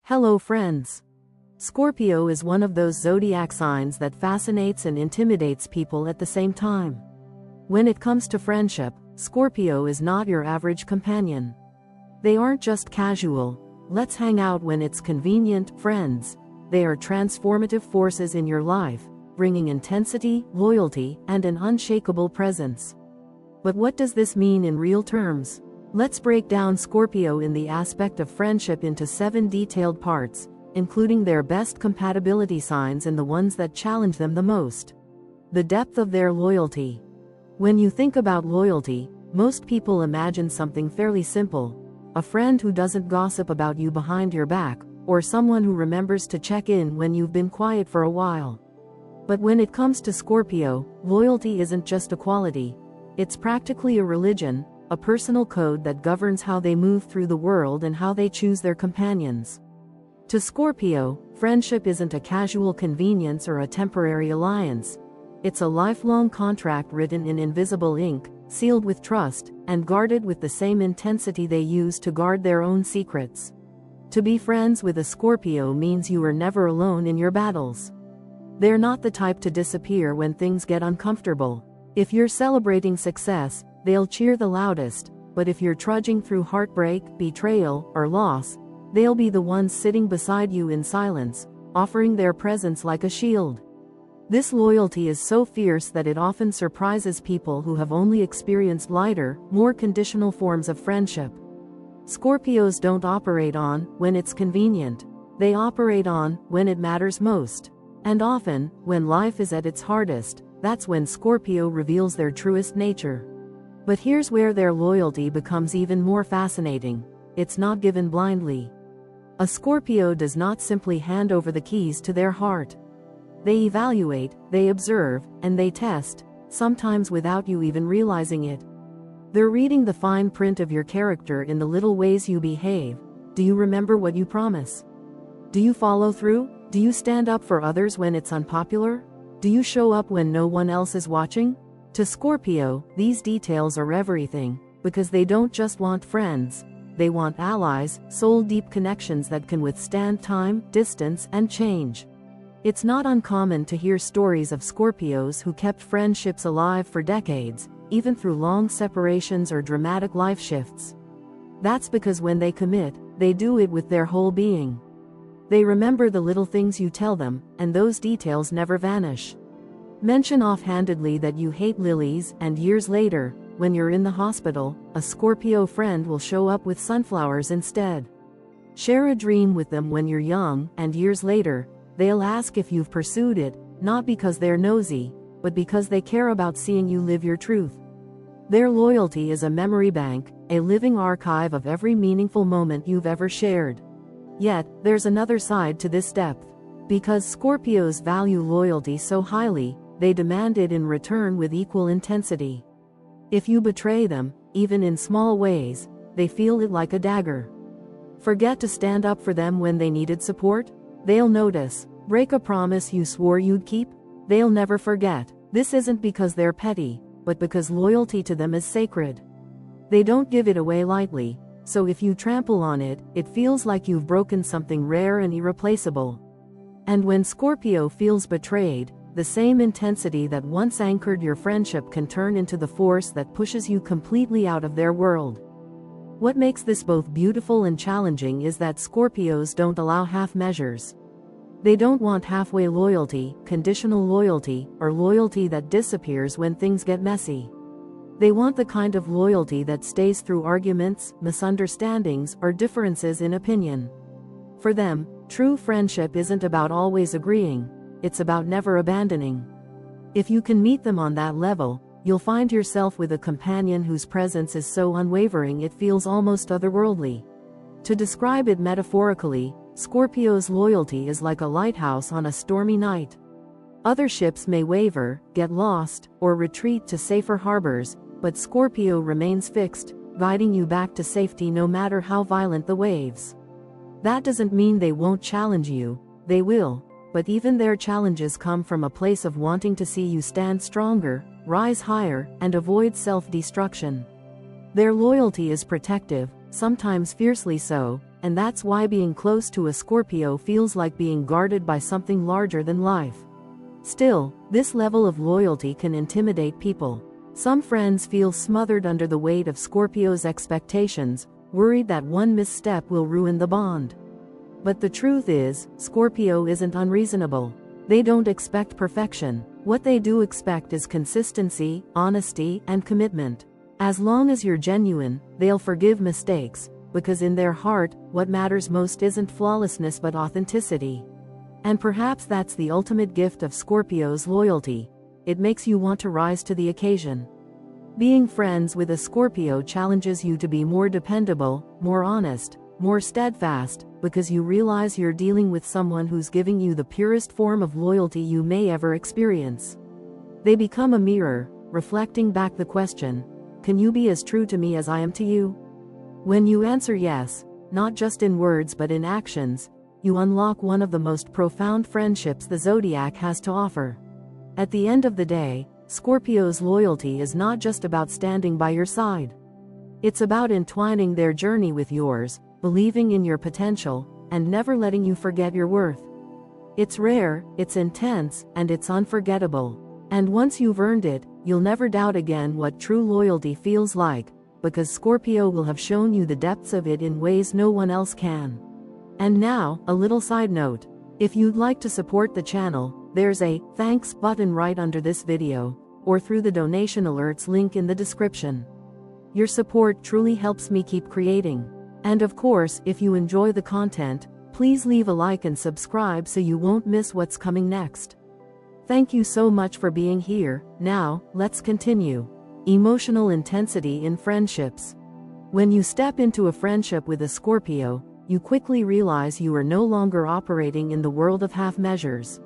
Hello friends. Scorpio is one of those zodiac signs that fascinates and intimidates people at the same time. When it comes to friendship, Scorpio is not your average companion. They aren't just casual, let's hang out when it's convenient friends. They are transformative forces in your life, bringing intensity, loyalty, and an unshakable presence. But what does this mean in real terms? Let's break down Scorpio in the aspect of friendship into 7 detailed parts, including their best compatibility signs and the ones that challenge them the most. The depth of their loyalty. When you think about loyalty, most people imagine something fairly simple: a friend who doesn't gossip about you behind your back, or someone who remembers to check in when you've been quiet for a while. But when it comes to Scorpio, loyalty isn't just a quality. It's practically a religion, a personal code that governs how they move through the world and how they choose their companions. To Scorpio, friendship isn't a casual convenience or a temporary alliance. It's a lifelong contract written in invisible ink, sealed with trust, and guarded with the same intensity they use to guard their own secrets. To be friends with a Scorpio means you are never alone in your battles. They're not the type to disappear when things get uncomfortable. If you're celebrating success, they'll cheer the loudest, but if you're trudging through heartbreak, betrayal, or loss, they'll be the ones sitting beside you in silence, offering their presence like a shield. This loyalty is so fierce that it often surprises people who have only experienced lighter, more conditional forms of friendship. Scorpios don't operate on when it's convenient. They operate on when it matters most. And often, when life is at its hardest, that's when Scorpio reveals their truest nature. But here's where their loyalty becomes even more fascinating: it's not given blindly. A Scorpio does not simply hand over the keys to their heart. They evaluate, they observe, and they test, sometimes without you even realizing it. They're reading the fine print of your character in the little ways you behave. Do you remember what you promise? Do you follow through? Do you stand up for others when it's unpopular? Do you show up when no one else is watching? To Scorpio, these details are everything, because they don't just want friends. They want allies, soul-deep connections that can withstand time, distance, and change. It's not uncommon to hear stories of Scorpios who kept friendships alive for decades, even through long separations or dramatic life shifts. That's because when they commit, they do it with their whole being. They remember the little things you tell them, and those details never vanish. Mention offhandedly that you hate lilies, and years later, when you're in the hospital, a Scorpio friend will show up with sunflowers instead. Share a dream with them when you're young, and years later, they'll ask if you've pursued it, not because they're nosy, but because they care about seeing you live your truth. Their loyalty is a memory bank, a living archive of every meaningful moment you've ever shared. Yet, there's another side to this depth. Because Scorpios value loyalty so highly, they demand it in return with equal intensity. If you betray them, even in small ways, they feel it like a dagger. Forget to stand up for them when they needed support? They'll notice. Break a promise you swore you'd keep? They'll never forget. This isn't because they're petty, but because loyalty to them is sacred. They don't give it away lightly, so if you trample on it, it feels like you've broken something rare and irreplaceable. And when Scorpio feels betrayed, the same intensity that once anchored your friendship can turn into the force that pushes you completely out of their world. What makes this both beautiful and challenging is that Scorpios don't allow half measures. They don't want halfway loyalty, conditional loyalty, or loyalty that disappears when things get messy. They want the kind of loyalty that stays through arguments, misunderstandings, or differences in opinion. For them, true friendship isn't about always agreeing. It's about never abandoning. If you can meet them on that level, you'll find yourself with a companion whose presence is so unwavering it feels almost otherworldly. To describe it metaphorically, Scorpio's loyalty is like a lighthouse on a stormy night. Other ships may waver, get lost, or retreat to safer harbors, but Scorpio remains fixed, guiding you back to safety no matter how violent the waves. That doesn't mean they won't challenge you. They will. But even their challenges come from a place of wanting to see you stand stronger, rise higher, and avoid self-destruction. Their loyalty is protective, sometimes fiercely so, and that's why being close to a Scorpio feels like being guarded by something larger than life. Still, this level of loyalty can intimidate people. Some friends feel smothered under the weight of Scorpio's expectations, worried that one misstep will ruin the bond. But the truth is, Scorpio isn't unreasonable. They don't expect perfection. What they do expect is consistency, honesty, and commitment. As long as you're genuine, they'll forgive mistakes, because in their heart, what matters most isn't flawlessness but authenticity. And perhaps that's the ultimate gift of Scorpio's loyalty. It makes you want to rise to the occasion. Being friends with a Scorpio challenges you to be more dependable, more honest, more steadfast, because you realize you're dealing with someone who's giving you the purest form of loyalty you may ever experience. They become a mirror, reflecting back the question, can you be as true to me as I am to you? When you answer yes, not just in words but in actions, you unlock one of the most profound friendships the zodiac has to offer. At the end of the day, Scorpio's loyalty is not just about standing by your side. It's about entwining their journey with yours, believing in your potential, and never letting you forget your worth. It's rare, it's intense, and it's unforgettable. And once you've earned it, you'll never doubt again what true loyalty feels like, because Scorpio will have shown you the depths of it in ways no one else can. And now, a little side note. If you'd like to support the channel, there's a thanks button right under this video, or through the donation alerts link in the description. Your support truly helps me keep creating. And of course, if you enjoy the content, please leave a like and subscribe so you won't miss what's coming next. Thank you so much for being here. Now, let's continue. Emotional intensity in friendships. When you step into a friendship with a Scorpio, you quickly realize you are no longer operating in the world of half measures.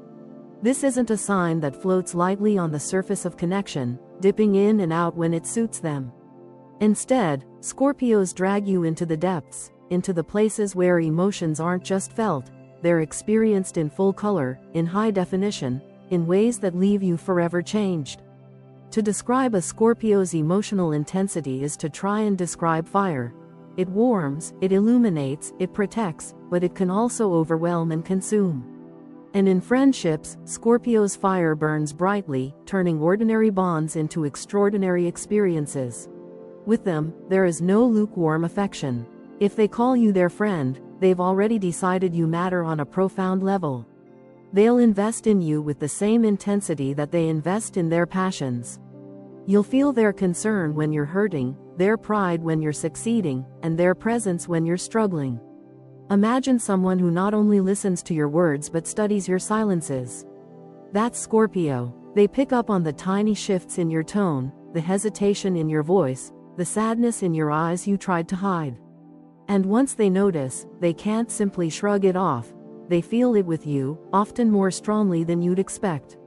This isn't a sign that floats lightly on the surface of connection, dipping in and out when it suits them. Instead, Scorpios drag you into the depths, into the places where emotions aren't just felt, they're experienced in full color, in high definition, in ways that leave you forever changed. To describe a Scorpio's emotional intensity is to try and describe fire. It warms, it illuminates, it protects, but it can also overwhelm and consume. And in friendships, Scorpio's fire burns brightly, turning ordinary bonds into extraordinary experiences. With them, there is no lukewarm affection. If they call you their friend, they've already decided you matter on a profound level. They'll invest in you with the same intensity that they invest in their passions. You'll feel their concern when you're hurting, their pride when you're succeeding, and their presence when you're struggling. Imagine someone who not only listens to your words but studies your silences. That's Scorpio. They pick up on the tiny shifts in your tone, the hesitation in your voice, the sadness in your eyes you tried to hide. And once they notice, they can't simply shrug it off. They feel it with you, often more strongly than you'd expect.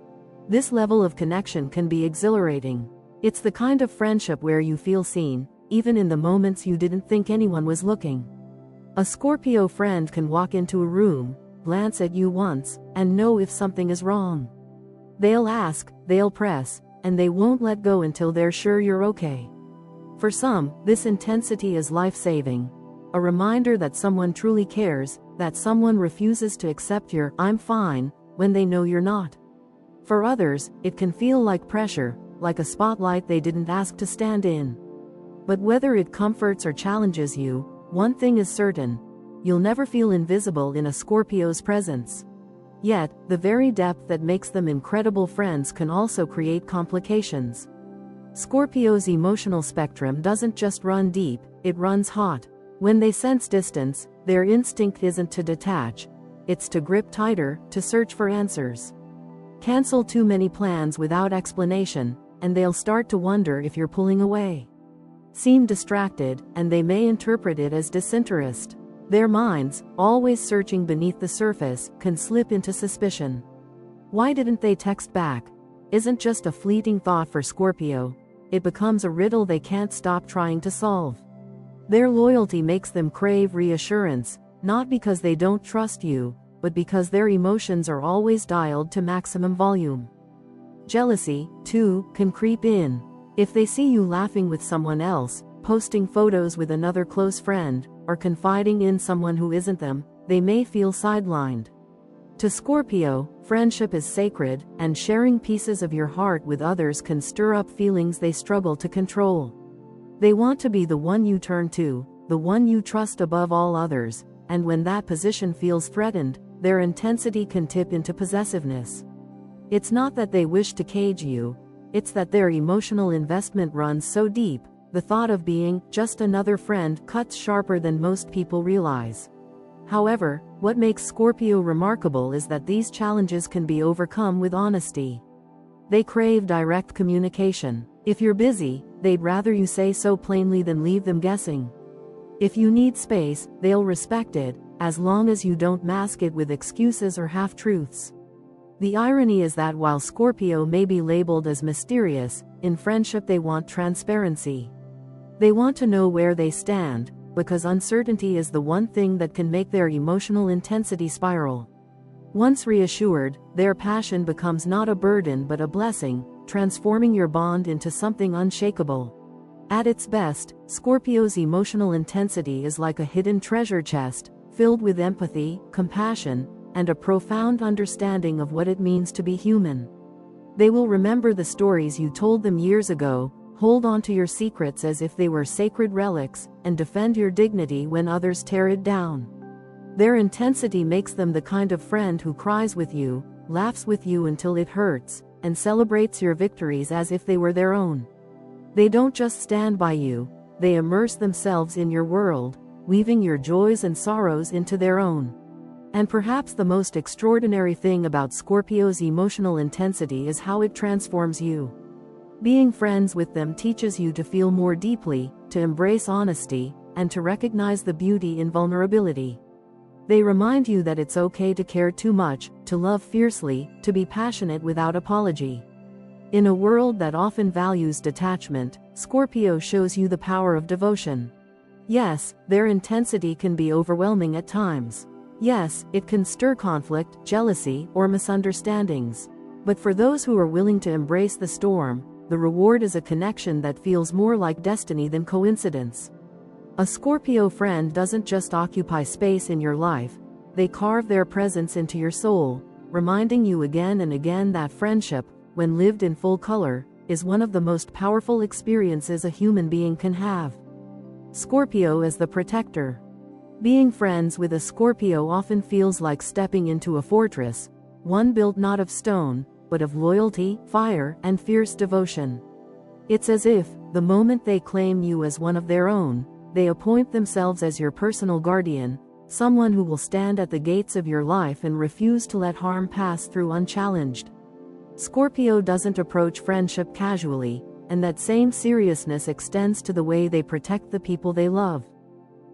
This level of connection can be exhilarating. It's the kind of friendship where you feel seen, even in the moments you didn't think anyone was looking. A Scorpio friend can walk into a room, glance at you once, and know if something is wrong. They'll ask, they'll press, and they won't let go until they're sure you're okay. For some, this intensity is life-saving. A reminder that someone truly cares, that someone refuses to accept your "I'm fine" when they know you're not. For others, it can feel like pressure, like a spotlight they didn't ask to stand in. But whether it comforts or challenges you, one thing is certain: you'll never feel invisible in a Scorpio's presence. Yet, the very depth that makes them incredible friends can also create complications. Scorpio's emotional spectrum doesn't just run deep, it runs hot. When they sense distance, their instinct isn't to detach, it's to grip tighter, to search for answers. Cancel too many plans without explanation, and they'll start to wonder if you're pulling away. Seem distracted, and they may interpret it as disinterest. Their minds, always searching beneath the surface, can slip into suspicion. Why didn't they text back? Isn't just a fleeting thought for Scorpio. It becomes a riddle they can't stop trying to solve. Their loyalty makes them crave reassurance, not because they don't trust you, but because their emotions are always dialed to maximum volume. Jealousy, too, can creep in. If they see you laughing with someone else, posting photos with another close friend, or confiding in someone who isn't them, they may feel sidelined. To Scorpio, friendship is sacred, and sharing pieces of your heart with others can stir up feelings they struggle to control. They want to be the one you turn to, the one you trust above all others, and when that position feels threatened, their intensity can tip into possessiveness. It's not that they wish to cage you, it's that their emotional investment runs so deep, the thought of being just another friend cuts sharper than most people realize. However, what makes Scorpio remarkable is that these challenges can be overcome with honesty. They crave direct communication. If you're busy, they'd rather you say so plainly than leave them guessing. If you need space, they'll respect it, as long as you don't mask it with excuses or half-truths. The irony is that while Scorpio may be labeled as mysterious, in friendship they want transparency. They want to know where they stand, because uncertainty is the one thing that can make their emotional intensity spiral. Once reassured, their passion becomes not a burden but a blessing, transforming your bond into something unshakable. At its best, Scorpio's emotional intensity is like a hidden treasure chest, filled with empathy, compassion, and a profound understanding of what it means to be human. They will remember the stories you told them years ago, hold on to your secrets as if they were sacred relics, and defend your dignity when others tear it down. Their intensity makes them the kind of friend who cries with you, laughs with you until it hurts, and celebrates your victories as if they were their own. They don't just stand by you, they immerse themselves in your world, weaving your joys and sorrows into their own. And perhaps the most extraordinary thing about Scorpio's emotional intensity is how it transforms you. Being friends with them teaches you to feel more deeply, to embrace honesty, and to recognize the beauty in vulnerability. They remind you that it's okay to care too much, to love fiercely, to be passionate without apology. In a world that often values detachment, Scorpio shows you the power of devotion. Yes, their intensity can be overwhelming at times. Yes, it can stir conflict, jealousy, or misunderstandings. But for those who are willing to embrace the storm, the reward is a connection that feels more like destiny than coincidence. A Scorpio friend doesn't just occupy space in your life, they carve their presence into your soul, reminding you again and again that friendship, when lived in full color, is one of the most powerful experiences a human being can have. Scorpio as the protector. Being friends with a Scorpio often feels like stepping into a fortress, one built not of stone, but of loyalty, fire, and fierce devotion. It's as if, the moment they claim you as one of their own, they appoint themselves as your personal guardian, someone who will stand at the gates of your life and refuse to let harm pass through unchallenged. Scorpio doesn't approach friendship casually, and that same seriousness extends to the way they protect the people they love.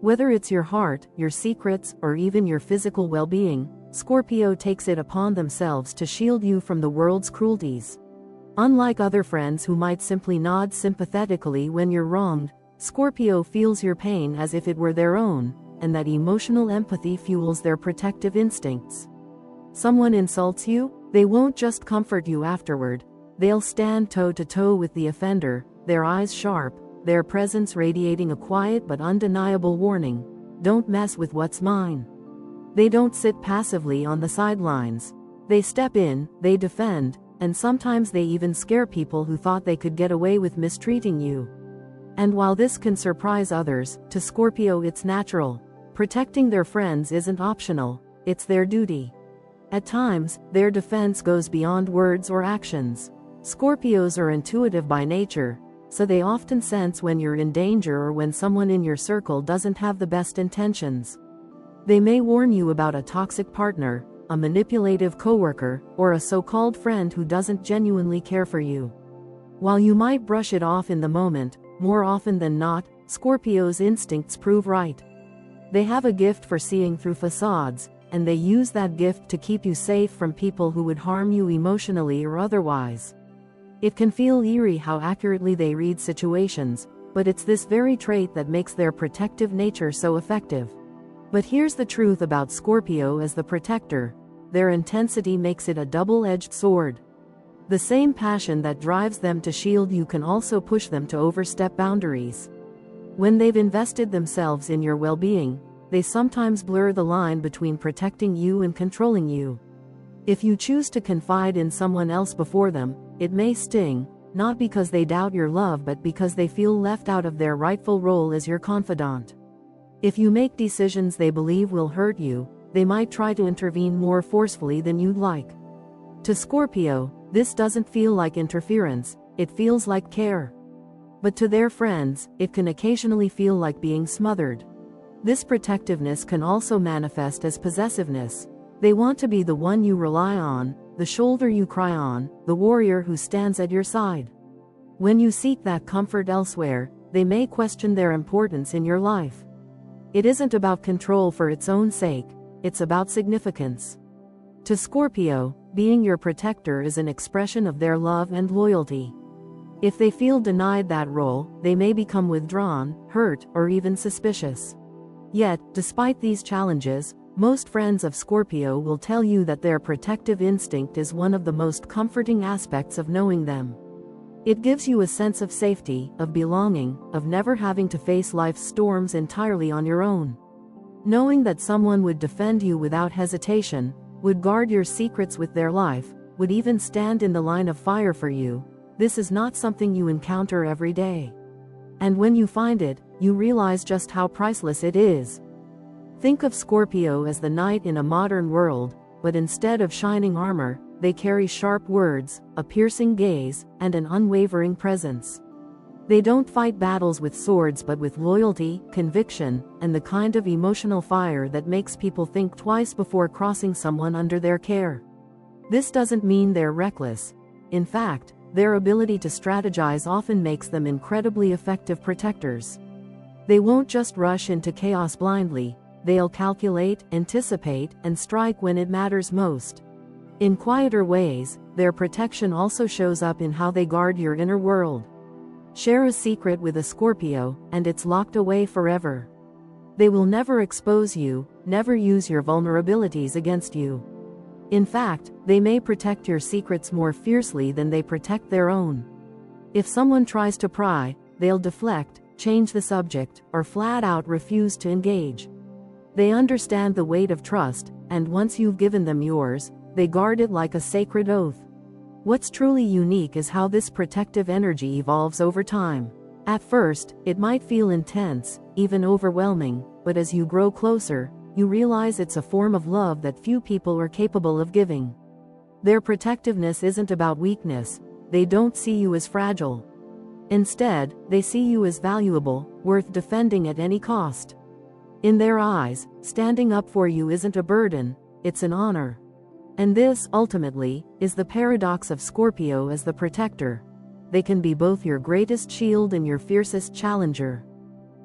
Whether it's your heart, your secrets, or even your physical well-being, Scorpio takes it upon themselves to shield you from the world's cruelties. Unlike other friends who might simply nod sympathetically when you're wronged, Scorpio feels your pain as if it were their own, and that emotional empathy fuels their protective instincts. Someone insults you? They won't just comfort you afterward. They'll stand toe-to-toe with the offender, their eyes sharp, their presence radiating a quiet but undeniable warning. Don't mess with what's mine. They don't sit passively on the sidelines. They step in, they defend, and sometimes they even scare people who thought they could get away with mistreating you. And while this can surprise others, to Scorpio it's natural. Protecting their friends isn't optional, it's their duty. At times, their defense goes beyond words or actions. Scorpios are intuitive by nature, so they often sense when you're in danger or when someone in your circle doesn't have the best intentions. They may warn you about a toxic partner, a manipulative coworker, or a so-called friend who doesn't genuinely care for you. While you might brush it off in the moment, more often than not, Scorpio's instincts prove right. They have a gift for seeing through facades, and they use that gift to keep you safe from people who would harm you emotionally or otherwise. It can feel eerie how accurately they read situations, but it's this very trait that makes their protective nature so effective. But here's the truth about Scorpio as the protector: their intensity makes it a double-edged sword. The same passion that drives them to shield you can also push them to overstep boundaries. When they've invested themselves in your well-being, they sometimes blur the line between protecting you and controlling you. If you choose to confide in someone else before them, it may sting, not because they doubt your love but because they feel left out of their rightful role as your confidant. If you make decisions they believe will hurt you, they might try to intervene more forcefully than you'd like. To Scorpio, this doesn't feel like interference, it feels like care. But to their friends, it can occasionally feel like being smothered. This protectiveness can also manifest as possessiveness. They want to be the one you rely on, the shoulder you cry on, the warrior who stands at your side. When you seek that comfort elsewhere, they may question their importance in your life. It isn't about control for its own sake, it's about significance. To Scorpio, being your protector is an expression of their love and loyalty. If they feel denied that role, they may become withdrawn, hurt, or even suspicious. Yet, despite these challenges, most friends of Scorpio will tell you that their protective instinct is one of the most comforting aspects of knowing them. It gives you a sense of safety, of belonging, of never having to face life's storms entirely on your own. Knowing that someone would defend you without hesitation, would guard your secrets with their life, would even stand in the line of fire for you, this is not something you encounter every day. And when you find it, you realize just how priceless it is. Think of Scorpio as the knight in a modern world, but instead of shining armor, they carry sharp words, a piercing gaze, and an unwavering presence. They don't fight battles with swords but with loyalty, conviction, and the kind of emotional fire that makes people think twice before crossing someone under their care. This doesn't mean they're reckless. In fact, their ability to strategize often makes them incredibly effective protectors. They won't just rush into chaos blindly, they'll calculate, anticipate, and strike when it matters most. In quieter ways, their protection also shows up in how they guard your inner world. Share a secret with a Scorpio, and it's locked away forever. They will never expose you, never use your vulnerabilities against you. In fact, they may protect your secrets more fiercely than they protect their own. If someone tries to pry, they'll deflect, change the subject, or flat out refuse to engage. They understand the weight of trust, and once you've given them yours, they guard it like a sacred oath. What's truly unique is how this protective energy evolves over time. At first, it might feel intense, even overwhelming, but as you grow closer, you realize it's a form of love that few people are capable of giving. Their protectiveness isn't about weakness, they don't see you as fragile. Instead, they see you as valuable, worth defending at any cost. In their eyes, standing up for you isn't a burden, it's an honor. And this, ultimately, is the paradox of Scorpio as the protector. They can be both your greatest shield and your fiercest challenger.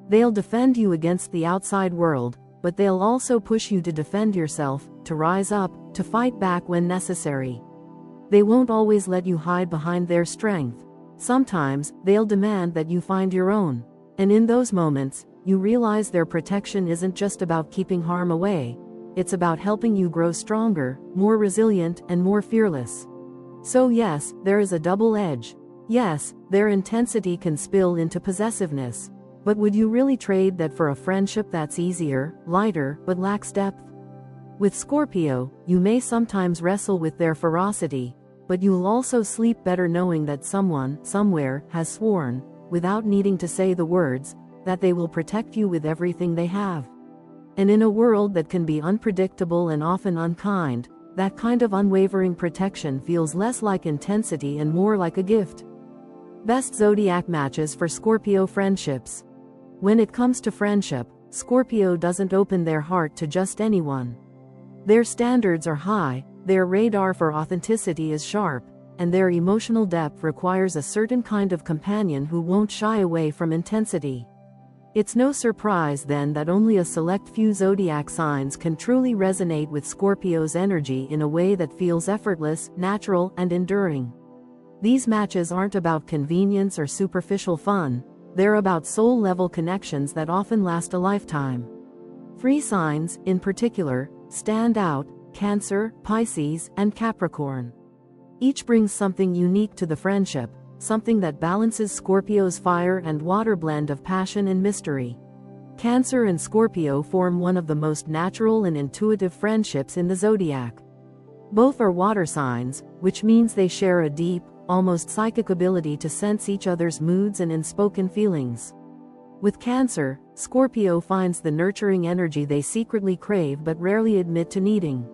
They'll defend you against the outside world, but they'll also push you to defend yourself, to rise up, to fight back when necessary. They won't always let you hide behind their strength. Sometimes, they'll demand that you find your own. And in those moments, you realize their protection isn't just about keeping harm away, it's about helping you grow stronger, more resilient, and more fearless. So yes, there is a double edge. Yes, their intensity can spill into possessiveness. But would you really trade that for a friendship that's easier, lighter, but lacks depth? With Scorpio, you may sometimes wrestle with their ferocity, but you'll also sleep better knowing that someone, somewhere, has sworn, without needing to say the words, that they will protect you with everything they have. And in a world that can be unpredictable and often unkind, that kind of unwavering protection feels less like intensity and more like a gift. Best zodiac matches for Scorpio friendships. When it comes to friendship, Scorpio doesn't open their heart to just anyone. Their standards are high, their radar for authenticity is sharp, and their emotional depth requires a certain kind of companion who won't shy away from intensity. It's no surprise then that only a select few zodiac signs can truly resonate with Scorpio's energy in a way that feels effortless, natural, and enduring. These matches aren't about convenience or superficial fun, they're about soul-level connections that often last a lifetime. Three signs, in particular, stand out: Cancer, Pisces, and Capricorn. Each brings something unique to the friendship, something that balances Scorpio's fire and water blend of passion and mystery. Cancer and Scorpio form one of the most natural and intuitive friendships in the zodiac. Both are water signs, which means they share a deep, almost psychic ability to sense each other's moods and unspoken feelings. With Cancer, Scorpio finds the nurturing energy they secretly crave but rarely admit to needing.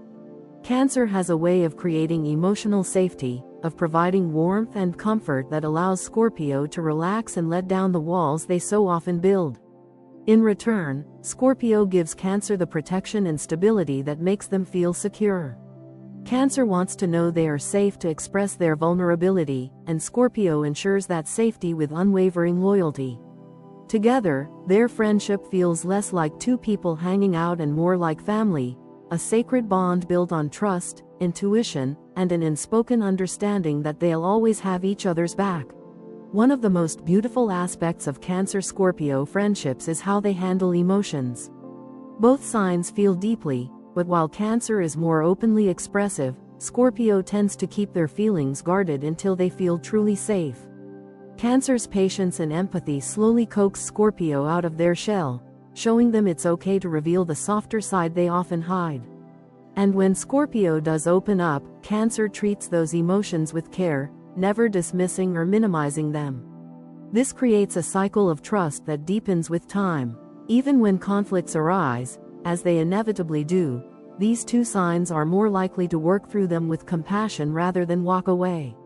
Cancer has a way of creating emotional safety, of providing warmth and comfort that allows Scorpio to relax and let down the walls they so often build. In return, Scorpio gives Cancer the protection and stability that makes them feel secure. Cancer wants to know they are safe to express their vulnerability, and Scorpio ensures that safety with unwavering loyalty. Together, their friendship feels less like two people hanging out and more like family, a sacred bond built on trust, intuition, and an unspoken understanding that they'll always have each other's back. One of the most beautiful aspects of Cancer-Scorpio friendships is how they handle emotions. Both signs feel deeply, but while Cancer is more openly expressive, Scorpio tends to keep their feelings guarded until they feel truly safe. Cancer's patience and empathy slowly coax Scorpio out of their shell, showing them it's okay to reveal the softer side they often hide. And when Scorpio does open up, Cancer treats those emotions with care, never dismissing or minimizing them. This creates a cycle of trust that deepens with time. Even when conflicts arise, as they inevitably do, these two signs are more likely to work through them with compassion rather than walk away.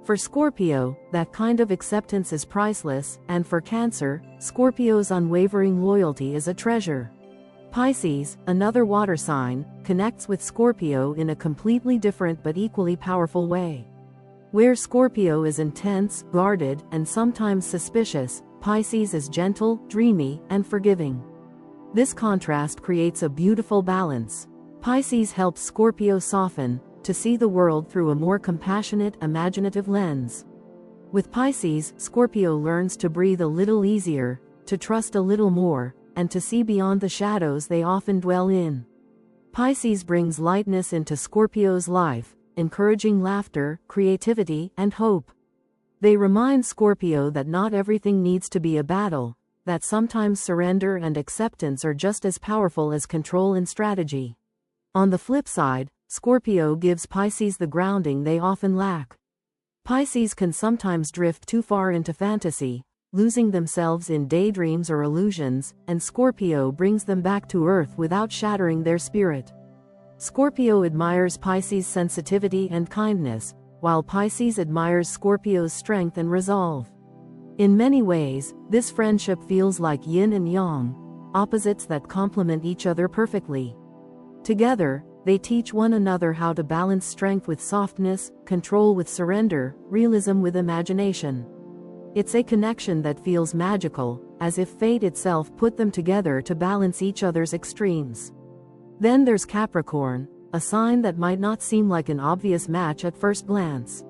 For Scorpio, that kind of acceptance is priceless, and for Cancer, Scorpio's unwavering loyalty is a treasure. Pisces, another water sign, connects with Scorpio in a completely different but equally powerful way. Where Scorpio is intense, guarded, and sometimes suspicious, Pisces is gentle, dreamy, and forgiving. This contrast creates a beautiful balance. Pisces helps Scorpio soften, to see the world through a more compassionate, imaginative lens. With Pisces, Scorpio learns to breathe a little easier, to trust a little more, and to see beyond the shadows they often dwell in. Pisces brings lightness into Scorpio's life, encouraging laughter, creativity, and hope. They remind Scorpio that not everything needs to be a battle, that sometimes surrender and acceptance are just as powerful as control and strategy. On the flip side, Scorpio gives Pisces the grounding they often lack. Pisces can sometimes drift too far into fantasy, losing themselves in daydreams or illusions, and Scorpio brings them back to earth without shattering their spirit. Scorpio admires Pisces' sensitivity and kindness, while Pisces admires Scorpio's strength and resolve. In many ways, this friendship feels like yin and yang, opposites that complement each other perfectly. Together, they teach one another how to balance strength with softness, control with surrender, realism with imagination. It's a connection that feels magical, as if fate itself put them together to balance each other's extremes. Then there's Capricorn, a sign that might not seem like an obvious match at first glance.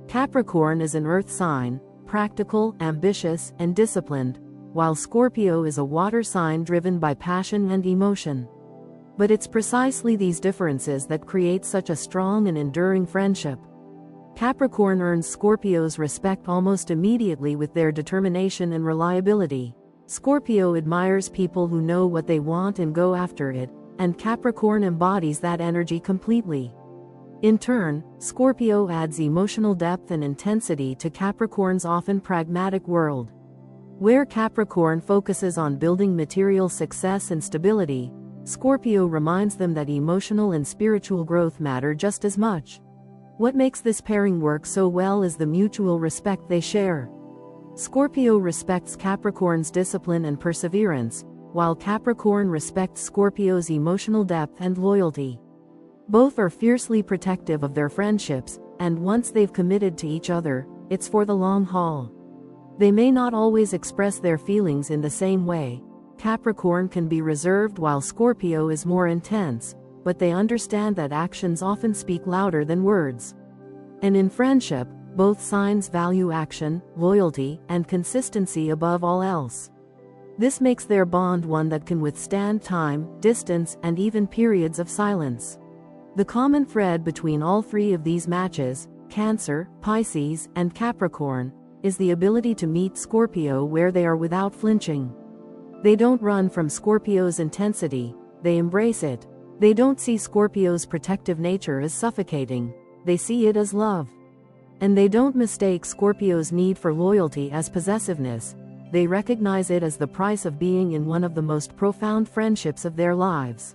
Capricorn is an earth sign, practical, ambitious, and disciplined, while Scorpio is a water sign driven by passion and emotion. But it's precisely these differences that create such a strong and enduring friendship. Capricorn earns Scorpio's respect almost immediately with their determination and reliability. Scorpio admires people who know what they want and go after it, and Capricorn embodies that energy completely. In turn, Scorpio adds emotional depth and intensity to Capricorn's often pragmatic world. Where Capricorn focuses on building material success and stability, Scorpio reminds them that emotional and spiritual growth matter just as much. What makes this pairing work so well is the mutual respect they share. Scorpio respects Capricorn's discipline and perseverance, while Capricorn respects Scorpio's emotional depth and loyalty. Both are fiercely protective of their friendships, and once they've committed to each other, it's for the long haul. They may not always express their feelings in the same way. Capricorn can be reserved while Scorpio is more intense, but they understand that actions often speak louder than words. And in friendship, both signs value action, loyalty, and consistency above all else. This makes their bond one that can withstand time, distance, and even periods of silence. The common thread between all three of these matches, Cancer, Pisces, and Capricorn, is the ability to meet Scorpio where they are without flinching. They don't run from Scorpio's intensity, they embrace it. They don't see Scorpio's protective nature as suffocating, they see it as love. And they don't mistake Scorpio's need for loyalty as possessiveness, they recognize it as the price of being in one of the most profound friendships of their lives.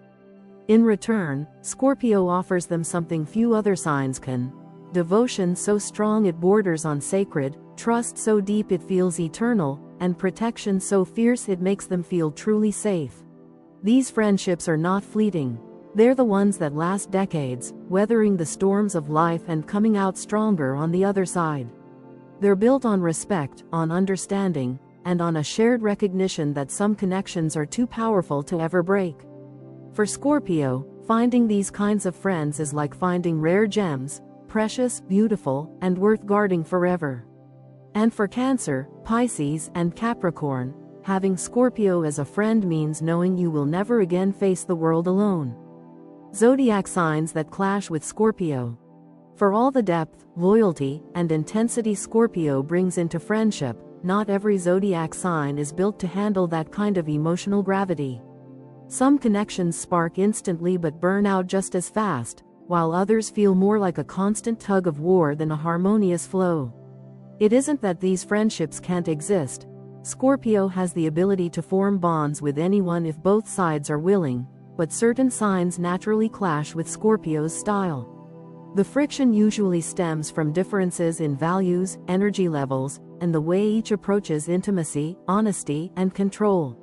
In return, Scorpio offers them something few other signs can: devotion so strong it borders on sacred, trust so deep it feels eternal, and protection so fierce it makes them feel truly safe. These friendships are not fleeting. They're the ones that last decades, weathering the storms of life and coming out stronger on the other side. They're built on respect, on understanding, and on a shared recognition that some connections are too powerful to ever break. For Scorpio, finding these kinds of friends is like finding rare gems, precious, beautiful, and worth guarding forever. And for Cancer, Pisces, and Capricorn, having Scorpio as a friend means knowing you will never again face the world alone. Zodiac signs that clash with Scorpio. For all the depth, loyalty, and intensity Scorpio brings into friendship, not every zodiac sign is built to handle that kind of emotional gravity. Some connections spark instantly but burn out just as fast, while others feel more like a constant tug of war than a harmonious flow. It isn't that these friendships can't exist. Scorpio has the ability to form bonds with anyone if both sides are willing, but certain signs naturally clash with Scorpio's style. The friction usually stems from differences in values, energy levels, and the way each approaches intimacy, honesty, and control.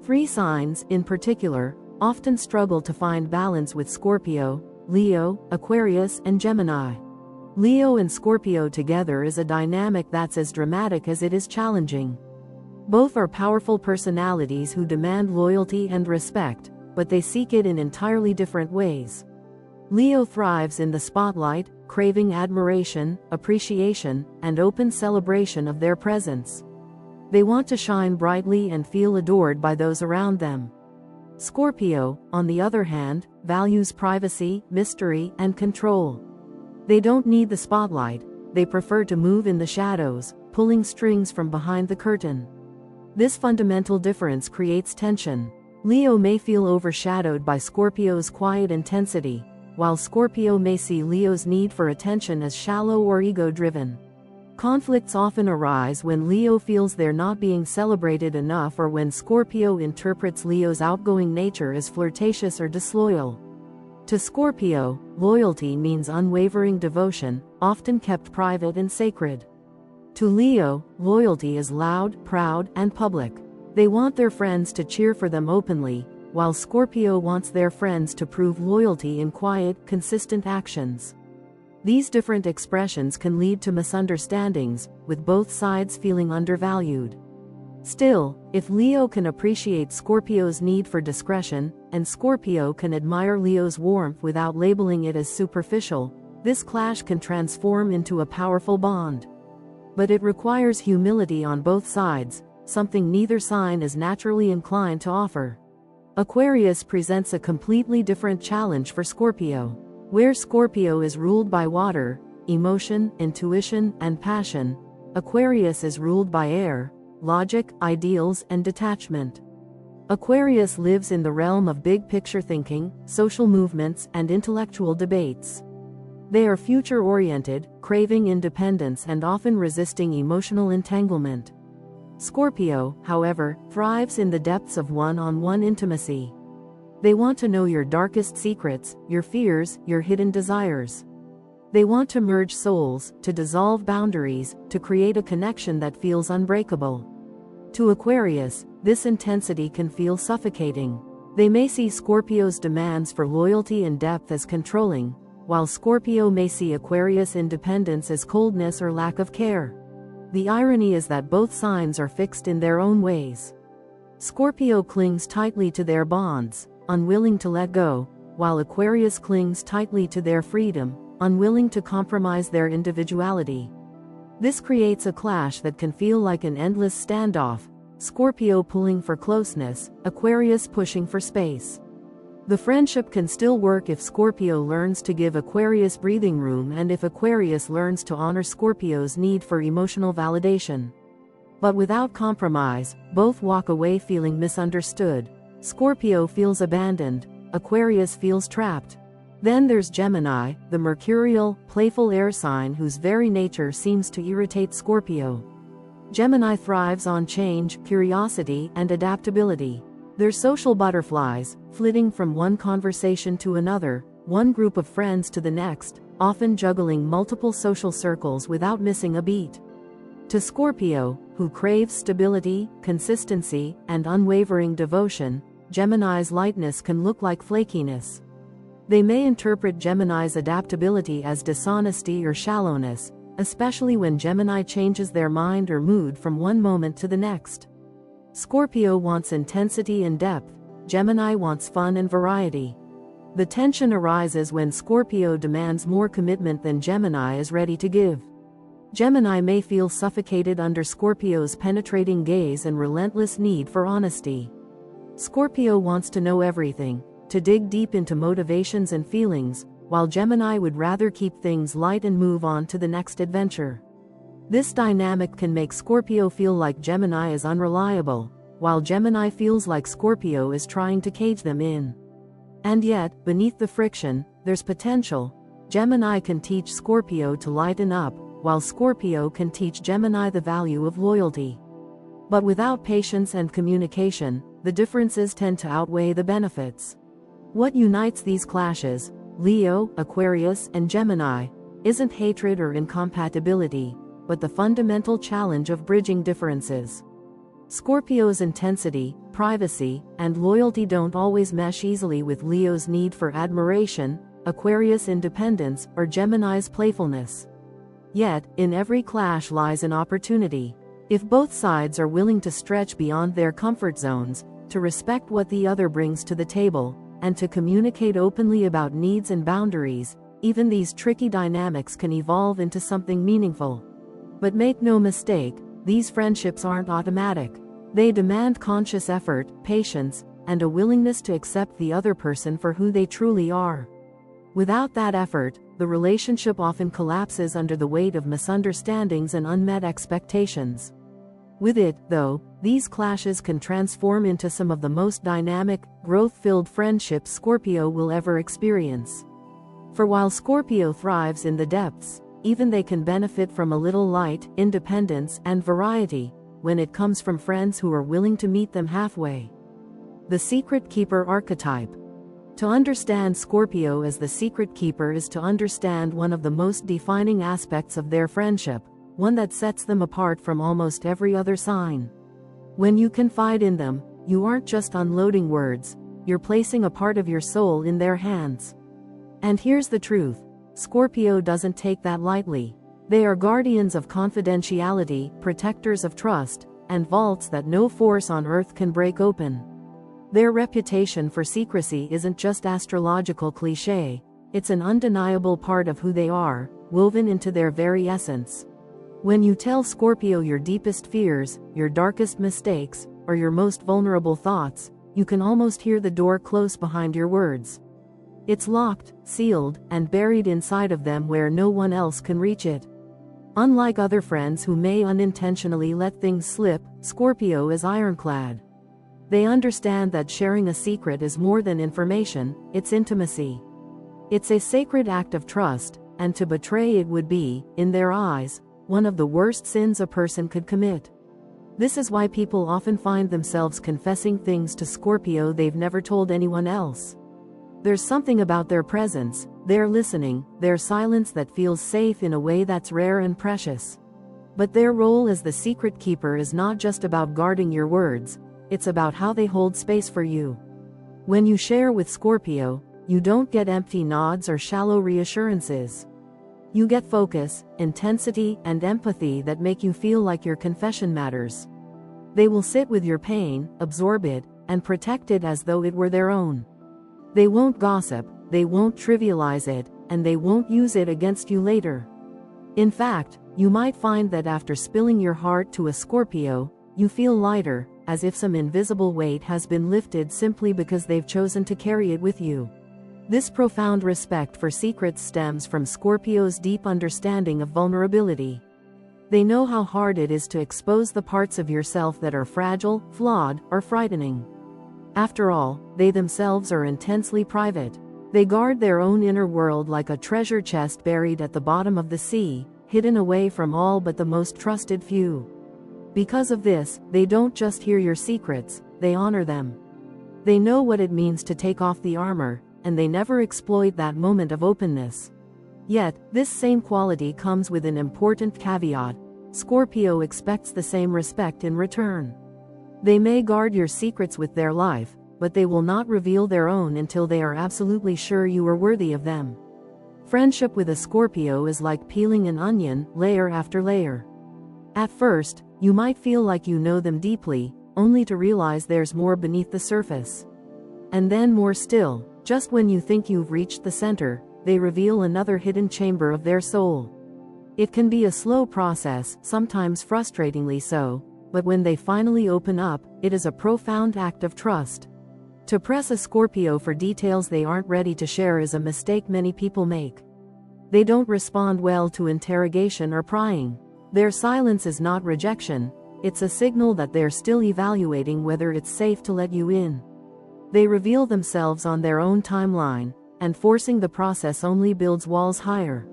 Three signs, in particular, often struggle to find balance with Scorpio: Leo, Aquarius, and Gemini. Leo and Scorpio together is a dynamic that's as dramatic as it is challenging. Both are powerful personalities who demand loyalty and respect, but they seek it in entirely different ways. Leo thrives in the spotlight, craving admiration, appreciation, and open celebration of their presence. They want to shine brightly and feel adored by those around them. Scorpio, on the other hand, values privacy, mystery, and control. They don't need the spotlight, they prefer to move in the shadows, pulling strings from behind the curtain. This fundamental difference creates tension. Leo may feel overshadowed by Scorpio's quiet intensity, while Scorpio may see Leo's need for attention as shallow or ego-driven. Conflicts often arise when Leo feels they're not being celebrated enough or when Scorpio interprets Leo's outgoing nature as flirtatious or disloyal. To Scorpio, loyalty means unwavering devotion, often kept private and sacred. To Leo, loyalty is loud, proud, and public. They want their friends to cheer for them openly, while Scorpio wants their friends to prove loyalty in quiet, consistent actions. These different expressions can lead to misunderstandings, with both sides feeling undervalued. Still, if Leo can appreciate Scorpio's need for discretion, and Scorpio can admire Leo's warmth without labeling it as superficial, this clash can transform into a powerful bond. But it requires humility on both sides, something neither sign is naturally inclined to offer. Aquarius presents a completely different challenge for Scorpio. Where Scorpio is ruled by water, emotion, intuition, and passion, Aquarius is ruled by air, logic, ideals, and detachment. Aquarius lives in the realm of big-picture thinking, social movements, and intellectual debates. They are future-oriented, craving independence and often resisting emotional entanglement. Scorpio, however, thrives in the depths of one-on-one intimacy. They want to know your darkest secrets, your fears, your hidden desires. They want to merge souls, to dissolve boundaries, to create a connection that feels unbreakable. To Aquarius, this intensity can feel suffocating. They may see Scorpio's demands for loyalty and depth as controlling, while Scorpio may see Aquarius' independence as coldness or lack of care. The irony is that both signs are fixed in their own ways. Scorpio clings tightly to their bonds, unwilling to let go, while Aquarius clings tightly to their freedom, unwilling to compromise their individuality. This creates a clash that can feel like an endless standoff, Scorpio pulling for closeness, Aquarius pushing for space. The friendship can still work if Scorpio learns to give Aquarius breathing room and if Aquarius learns to honor Scorpio's need for emotional validation. But without compromise, both walk away feeling misunderstood. Scorpio feels abandoned, Aquarius feels trapped. Then there's Gemini, the mercurial, playful air sign whose very nature seems to irritate Scorpio. Gemini thrives on change, curiosity, and adaptability. They're social butterflies, flitting from one conversation to another, one group of friends to the next, often juggling multiple social circles without missing a beat. To Scorpio, who craves stability, consistency, and unwavering devotion, Gemini's lightness can look like flakiness. They may interpret Gemini's adaptability as dishonesty or shallowness, especially when Gemini changes their mind or mood from one moment to the next. Scorpio wants intensity and depth, Gemini wants fun and variety. The tension arises when Scorpio demands more commitment than Gemini is ready to give. Gemini may feel suffocated under Scorpio's penetrating gaze and relentless need for honesty. Scorpio wants to know everything, to dig deep into motivations and feelings, while Gemini would rather keep things light and move on to the next adventure. This dynamic can make Scorpio feel like Gemini is unreliable, while Gemini feels like Scorpio is trying to cage them in. And yet, beneath the friction, there's potential. Gemini can teach Scorpio to lighten up, while Scorpio can teach Gemini the value of loyalty. But without patience and communication, the differences tend to outweigh the benefits. What unites these clashes, Leo, Aquarius, and Gemini, isn't hatred or incompatibility, but the fundamental challenge of bridging differences. Scorpio's intensity, privacy, and loyalty don't always mesh easily with Leo's need for admiration, Aquarius' independence, or Gemini's playfulness. Yet, in every clash lies an opportunity. If both sides are willing to stretch beyond their comfort zones, to respect what the other brings to the table, and to communicate openly about needs and boundaries, even these tricky dynamics can evolve into something meaningful. But make no mistake, these friendships aren't automatic. They demand conscious effort, patience, and a willingness to accept the other person for who they truly are. Without that effort, the relationship often collapses under the weight of misunderstandings and unmet expectations. With it, though, these clashes can transform into some of the most dynamic, growth-filled friendships Scorpio will ever experience. For while Scorpio thrives in the depths, even they can benefit from a little light, independence, and variety, when it comes from friends who are willing to meet them halfway. The Secret Keeper Archetype. To understand Scorpio as the secret keeper is to understand one of the most defining aspects of their friendship, one that sets them apart from almost every other sign. When you confide in them, you aren't just unloading words, you're placing a part of your soul in their hands. And here's the truth. Scorpio doesn't take that lightly. They are guardians of confidentiality, protectors of trust, and vaults that no force on earth can break open. Their reputation for secrecy isn't just astrological cliché, it's an undeniable part of who they are, woven into their very essence. When you tell Scorpio your deepest fears, your darkest mistakes, or your most vulnerable thoughts, you can almost hear the door close behind your words. It's locked, sealed, and buried inside of them where no one else can reach it. Unlike other friends who may unintentionally let things slip, Scorpio is ironclad. They understand that sharing a secret is more than information, it's intimacy. It's a sacred act of trust, and to betray it would be, in their eyes, one of the worst sins a person could commit. This is why people often find themselves confessing things to Scorpio they've never told anyone else. There's something about their presence, their listening, their silence that feels safe in a way that's rare and precious. But their role as the secret keeper is not just about guarding your words, it's about how they hold space for you. When you share with Scorpio, you don't get empty nods or shallow reassurances. You get focus, intensity, and empathy that make you feel like your confession matters. They will sit with your pain, absorb it, and protect it as though it were their own. They won't gossip, they won't trivialize it, and they won't use it against you later. In fact, you might find that after spilling your heart to a Scorpio, you feel lighter, as if some invisible weight has been lifted simply because they've chosen to carry it with you. This profound respect for secrets stems from Scorpio's deep understanding of vulnerability. They know how hard it is to expose the parts of yourself that are fragile, flawed, or frightening. After all, they themselves are intensely private. They guard their own inner world like a treasure chest buried at the bottom of the sea, hidden away from all but the most trusted few. Because of this, they don't just hear your secrets, they honor them. They know what it means to take off the armor, and they never exploit that moment of openness. Yet, this same quality comes with an important caveat: Scorpio expects the same respect in return. They may guard your secrets with their life, but they will not reveal their own until they are absolutely sure you are worthy of them. Friendship with a Scorpio is like peeling an onion, layer after layer. At first, you might feel like you know them deeply, only to realize there's more beneath the surface. And then more still, just when you think you've reached the center, they reveal another hidden chamber of their soul. It can be a slow process, sometimes frustratingly so, but when they finally open up, it is a profound act of trust. To press a Scorpio for details they aren't ready to share is a mistake many people make. They don't respond well to interrogation or prying. Their silence is not rejection, it's a signal that they're still evaluating whether it's safe to let you in. They reveal themselves on their own timeline, and forcing the process only builds walls higher.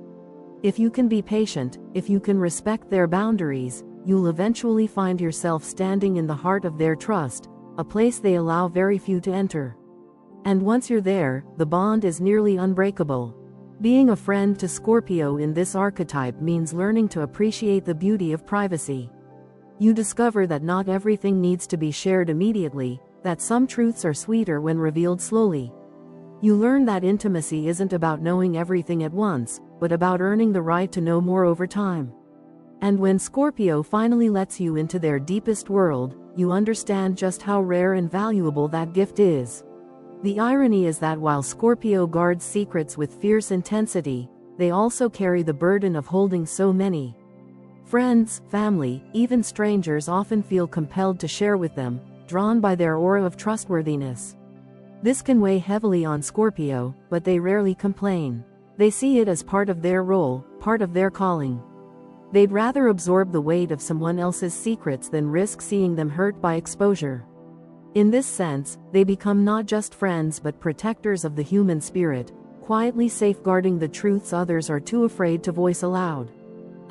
If you can be patient, if you can respect their boundaries, you'll eventually find yourself standing in the heart of their trust, a place they allow very few to enter. And once you're there, the bond is nearly unbreakable. Being a friend to Scorpio in this archetype means learning to appreciate the beauty of privacy. You discover that not everything needs to be shared immediately, that some truths are sweeter when revealed slowly. You learn that intimacy isn't about knowing everything at once, but about earning the right to know more over time. And when Scorpio finally lets you into their deepest world, you understand just how rare and valuable that gift is. The irony is that while Scorpio guards secrets with fierce intensity, they also carry the burden of holding so many. Friends, family, even strangers often feel compelled to share with them, drawn by their aura of trustworthiness. This can weigh heavily on Scorpio, but they rarely complain. They see it as part of their role, part of their calling. They'd rather absorb the weight of someone else's secrets than risk seeing them hurt by exposure. In this sense, they become not just friends but protectors of the human spirit, quietly safeguarding the truths others are too afraid to voice aloud.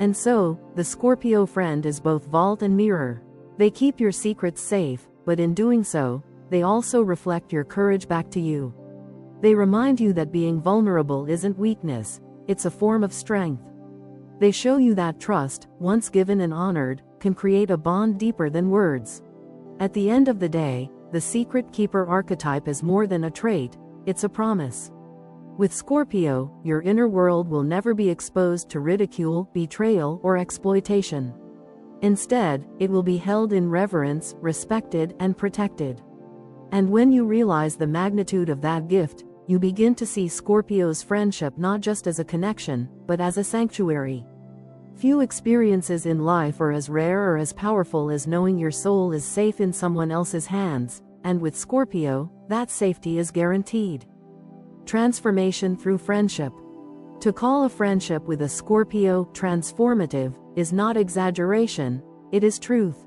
And so, the Scorpio friend is both vault and mirror. They keep your secrets safe, but in doing so, they also reflect your courage back to you. They remind you that being vulnerable isn't weakness, it's a form of strength. They show you that trust, once given and honored, can create a bond deeper than words. At the end of the day, the secret keeper archetype is more than a trait, it's a promise. With Scorpio, your inner world will never be exposed to ridicule, betrayal, or exploitation. Instead, it will be held in reverence, respected, and protected. And when you realize the magnitude of that gift, you begin to see Scorpio's friendship not just as a connection, but as a sanctuary. Few experiences in life are as rare or as powerful as knowing your soul is safe in someone else's hands, and with Scorpio, that safety is guaranteed. Transformation through friendship. To call a friendship with a Scorpio transformative is not exaggeration, it is truth.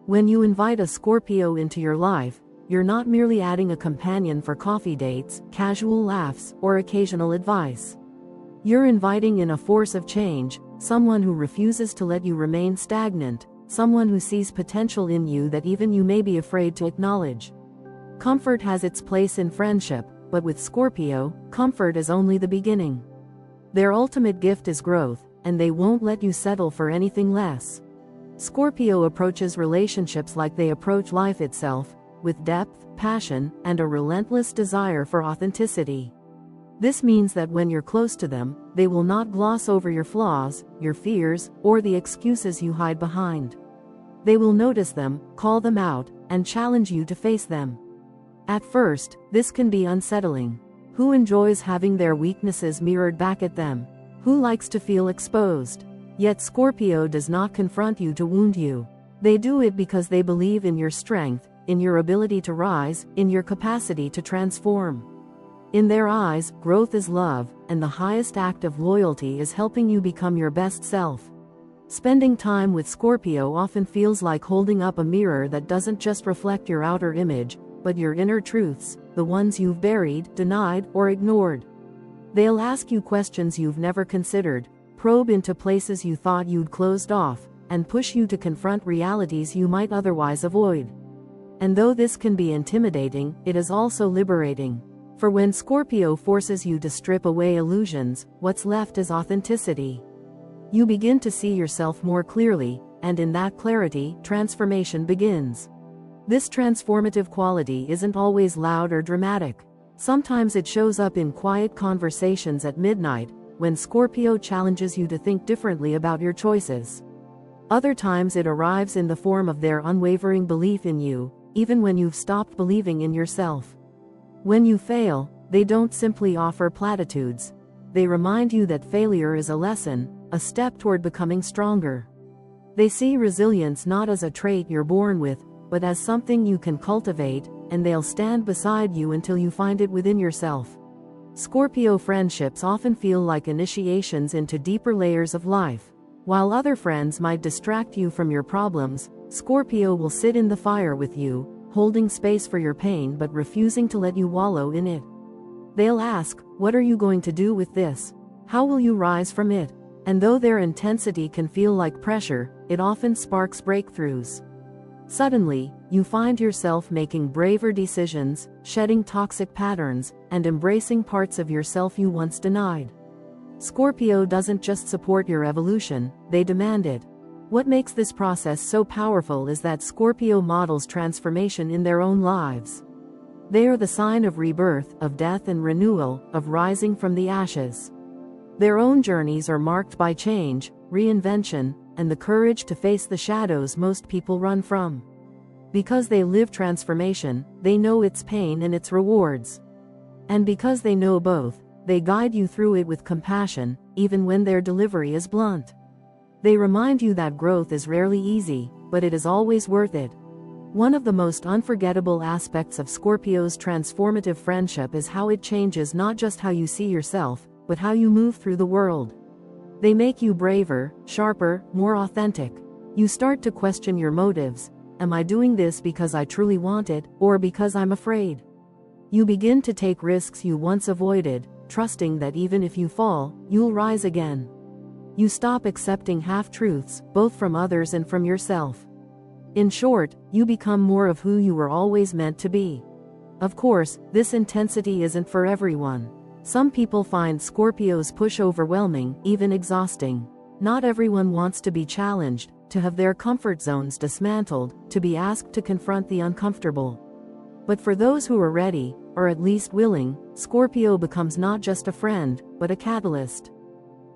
When you invite a Scorpio into your life, you're not merely adding a companion for coffee dates, casual laughs, or occasional advice. You're inviting in a force of change, someone who refuses to let you remain stagnant, someone who sees potential in you that even you may be afraid to acknowledge. Comfort has its place in friendship, but with Scorpio, comfort is only the beginning. Their ultimate gift is growth, and they won't let you settle for anything less. Scorpio approaches relationships like they approach life itself, with depth, passion, and a relentless desire for authenticity. This means that when you're close to them, they will not gloss over your flaws, your fears, or the excuses you hide behind. They will notice them, call them out, and challenge you to face them. At first, this can be unsettling. Who enjoys having their weaknesses mirrored back at them? Who likes to feel exposed? Yet Scorpio does not confront you to wound you. They do it because they believe in your strength, in your ability to rise, in your capacity to transform. In their eyes, growth is love, and the highest act of loyalty is helping you become your best self. Spending time with Scorpio often feels like holding up a mirror that doesn't just reflect your outer image, but your inner truths, the ones you've buried, denied, or ignored. They'll ask you questions you've never considered, probe into places you thought you'd closed off, and push you to confront realities you might otherwise avoid. And though this can be intimidating, it is also liberating. For when Scorpio forces you to strip away illusions, what's left is authenticity. You begin to see yourself more clearly, and in that clarity, transformation begins. This transformative quality isn't always loud or dramatic. Sometimes it shows up in quiet conversations at midnight, when Scorpio challenges you to think differently about your choices. Other times it arrives in the form of their unwavering belief in you, even when you've stopped believing in yourself. When you fail, they don't simply offer platitudes. They remind you that failure is a lesson, a step toward becoming stronger. They see resilience not as a trait you're born with, but as something you can cultivate, and they'll stand beside you until you find it within yourself. Scorpio friendships often feel like initiations into deeper layers of life. While other friends might distract you from your problems, Scorpio will sit in the fire with you, holding space for your pain but refusing to let you wallow in it. They'll ask, "What are you going to do with this? How will you rise from it?" And though their intensity can feel like pressure, it often sparks breakthroughs. Suddenly, you find yourself making braver decisions, shedding toxic patterns, and embracing parts of yourself you once denied. Scorpio doesn't just support your evolution, they demand it. What makes this process so powerful is that Scorpio models transformation in their own lives. They are the sign of rebirth, of death and renewal, of rising from the ashes. Their own journeys are marked by change, reinvention, and the courage to face the shadows most people run from. Because they live transformation, they know its pain and its rewards. And because they know both, they guide you through it with compassion, even when their delivery is blunt. They remind you that growth is rarely easy, but it is always worth it. One of the most unforgettable aspects of Scorpio's transformative friendship is how it changes not just how you see yourself, but how you move through the world. They make you braver, sharper, more authentic. You start to question your motives. Am I doing this because I truly want it, or because I'm afraid? You begin to take risks you once avoided, trusting that even if you fall, you'll rise again. You stop accepting half-truths, both from others and from yourself. In short, you become more of who you were always meant to be. Of course, this intensity isn't for everyone. Some people find Scorpio's push overwhelming, even exhausting. Not everyone wants to be challenged, to have their comfort zones dismantled, to be asked to confront the uncomfortable. But for those who are ready, or at least willing, Scorpio becomes not just a friend, but a catalyst.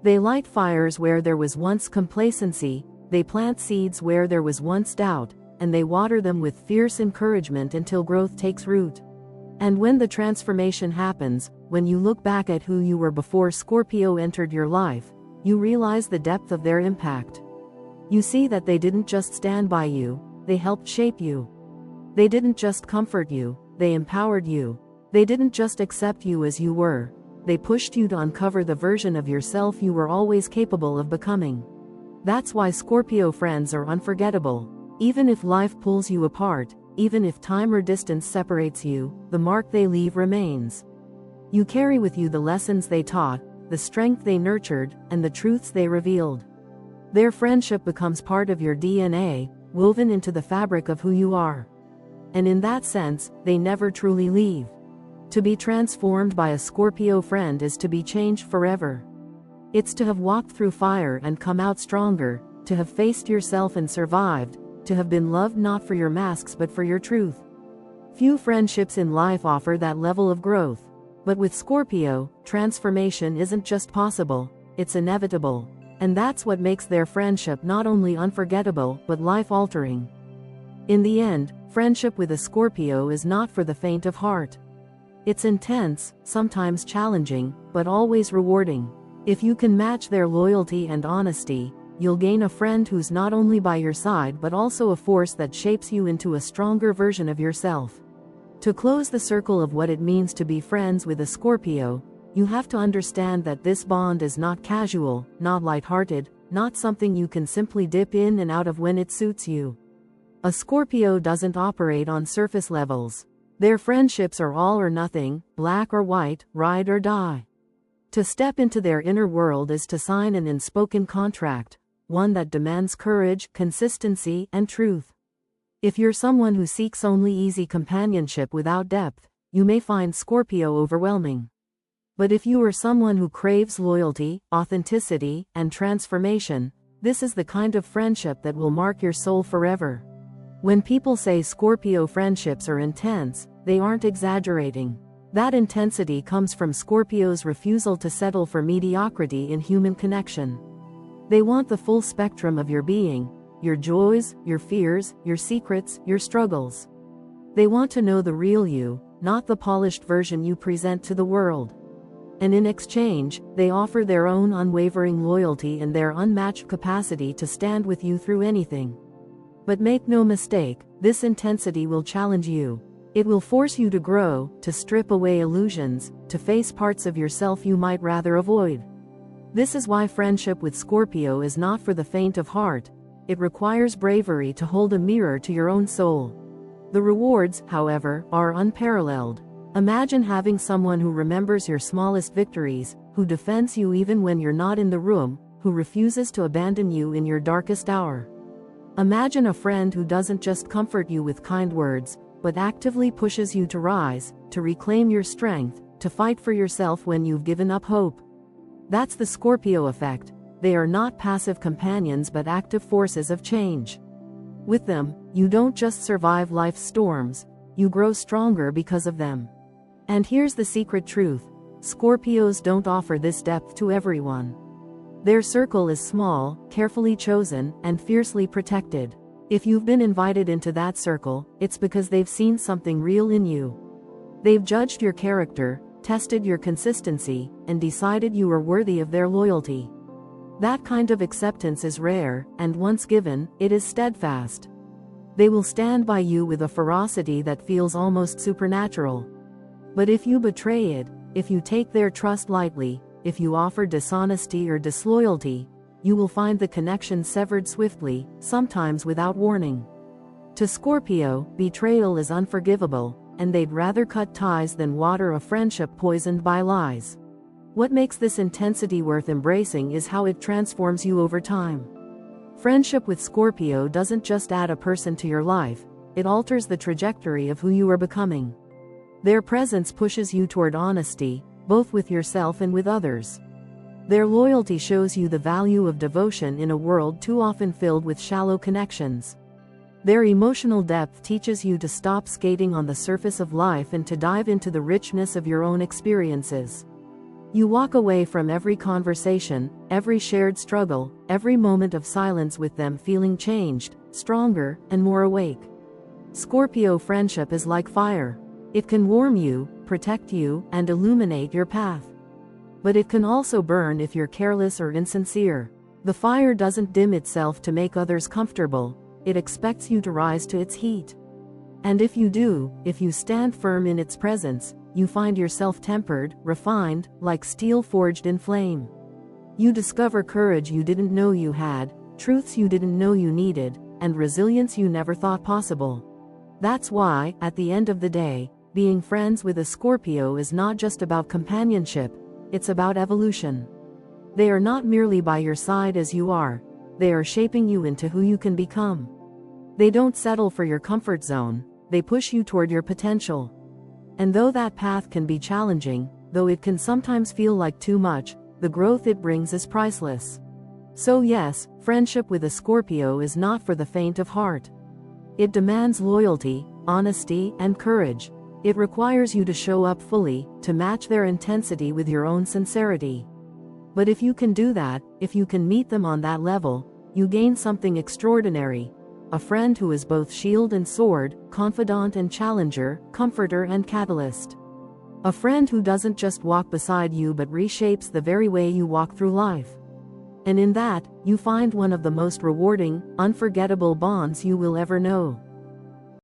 They light fires where there was once complacency, they plant seeds where there was once doubt, and they water them with fierce encouragement until growth takes root. And when the transformation happens, when you look back at who you were before Scorpio entered your life, you realize the depth of their impact. You see that they didn't just stand by you, they helped shape you. They didn't just comfort you, they empowered you. They didn't just accept you as you were, they pushed you to uncover the version of yourself you were always capable of becoming. That's why Scorpio friends are unforgettable. Even if life pulls you apart, even if time or distance separates you, the mark they leave remains. You carry with you the lessons they taught, the strength they nurtured, and the truths they revealed. Their friendship becomes part of your DNA, woven into the fabric of who you are. And in that sense, they never truly leave. To be transformed by a Scorpio friend is to be changed forever. It's to have walked through fire and come out stronger, to have faced yourself and survived, to have been loved not for your masks but for your truth. Few friendships in life offer that level of growth. But with Scorpio, transformation isn't just possible, it's inevitable. And that's what makes their friendship not only unforgettable but life-altering. In the end, friendship with a Scorpio is not for the faint of heart. It's intense, sometimes challenging, but always rewarding. If you can match their loyalty and honesty, you'll gain a friend who's not only by your side but also a force that shapes you into a stronger version of yourself. To close the circle of what it means to be friends with a Scorpio, you have to understand that this bond is not casual, not lighthearted, not something you can simply dip in and out of when it suits you. A Scorpio doesn't operate on surface levels. Their friendships are all or nothing, black or white, ride or die. To step into their inner world is to sign an unspoken contract, one that demands courage, consistency, and truth. If you're someone who seeks only easy companionship without depth, you may find Scorpio overwhelming. But if you are someone who craves loyalty, authenticity, and transformation, this is the kind of friendship that will mark your soul forever. When people say Scorpio friendships are intense, they aren't exaggerating. That intensity comes from Scorpio's refusal to settle for mediocrity in human connection. They want the full spectrum of your being, your joys, your fears, your secrets, your struggles. They want to know the real you, not the polished version you present to the world. And in exchange, they offer their own unwavering loyalty and their unmatched capacity to stand with you through anything. But make no mistake, this intensity will challenge you. It will force you to grow, to strip away illusions, to face parts of yourself you might rather avoid. This is why friendship with Scorpio is not for the faint of heart. It requires bravery to hold a mirror to your own soul. The rewards, however, are unparalleled. Imagine having someone who remembers your smallest victories, who defends you even when you're not in the room, who refuses to abandon you in your darkest hour. Imagine a friend who doesn't just comfort you with kind words, but actively pushes you to rise, to reclaim your strength, to fight for yourself when you've given up hope. That's the Scorpio effect. They are not passive companions but active forces of change. With them, you don't just survive life's storms, you grow stronger because of them. And here's the secret truth: Scorpios don't offer this depth to everyone. Their circle is small, carefully chosen, and fiercely protected. If you've been invited into that circle, it's because they've seen something real in you. They've judged your character, tested your consistency, and decided you are worthy of their loyalty. That kind of acceptance is rare, and once given, it is steadfast. They will stand by you with a ferocity that feels almost supernatural. But if you betray it, if you take their trust lightly, if you offer dishonesty or disloyalty, you will find the connection severed swiftly, sometimes without warning. To Scorpio, betrayal is unforgivable, and they'd rather cut ties than water a friendship poisoned by lies. What makes this intensity worth embracing is how it transforms you over time. Friendship with Scorpio doesn't just add a person to your life, it alters the trajectory of who you are becoming. Their presence pushes you toward honesty, both with yourself and with others. Their loyalty shows you the value of devotion in a world too often filled with shallow connections. Their emotional depth teaches you to stop skating on the surface of life and to dive into the richness of your own experiences. You walk away from every conversation, every shared struggle, every moment of silence with them feeling changed, stronger, and more awake. Scorpio friendship is like fire. It can warm you, protect you, and illuminate your path. But it can also burn if you're careless or insincere. The fire doesn't dim itself to make others comfortable, it expects you to rise to its heat. And if you do, if you stand firm in its presence, you find yourself tempered, refined, like steel forged in flame. You discover courage you didn't know you had, truths you didn't know you needed, and resilience you never thought possible. That's why, at the end of the day, being friends with a Scorpio is not just about companionship, it's about evolution. They are not merely by your side as you are, they are shaping you into who you can become. They don't settle for your comfort zone, they push you toward your potential. And though that path can be challenging, though it can sometimes feel like too much, the growth it brings is priceless. So yes, friendship with a Scorpio is not for the faint of heart. It demands loyalty, honesty, and courage. It requires you to show up fully, to match their intensity with your own sincerity. But if you can do that, if you can meet them on that level, you gain something extraordinary. A friend who is both shield and sword, confidant and challenger, comforter and catalyst. A friend who doesn't just walk beside you but reshapes the very way you walk through life. And in that, you find one of the most rewarding, unforgettable bonds you will ever know.